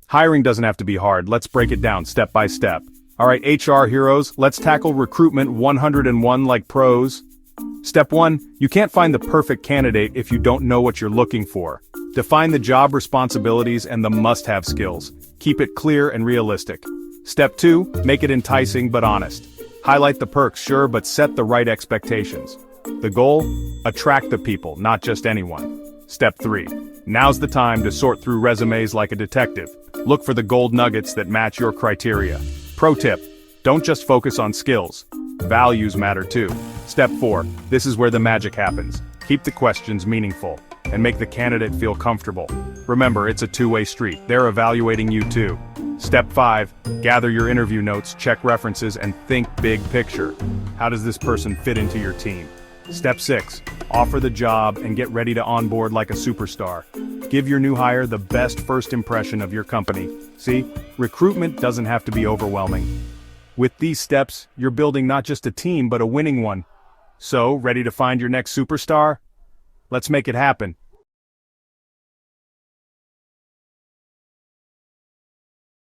Hiring doesn't have to be hard, let's break it down step by step. Alright, HR heroes, let's tackle recruitment 101 like pros. Step 1, you can't find the perfect candidate if you don't know what you're looking for. Define the job responsibilities and the must-have skills. Keep it clear and realistic. Step 2, make it enticing but honest. Highlight the perks, sure, but set the right expectations. The goal? Attract the people, not just anyone. Step 3, now's the time to sort through resumes like a detective. Look for the gold nuggets that match your criteria. Pro tip, don't just focus on skills. Values matter too. Step 4, this is where the magic happens. Keep the questions meaningful, and make the candidate feel comfortable. Remember, it's a two-way street, they're evaluating you too. Step 5, gather your interview notes, check references, and think big picture. How does this person fit into your team? Step 6, offer the job and get ready to onboard like a superstar. Give your new hire the best first impression of your company. See, recruitment doesn't have to be overwhelming. With these steps, you're building not just a team but a winning one. So, ready to find your next superstar? Let's make it happen.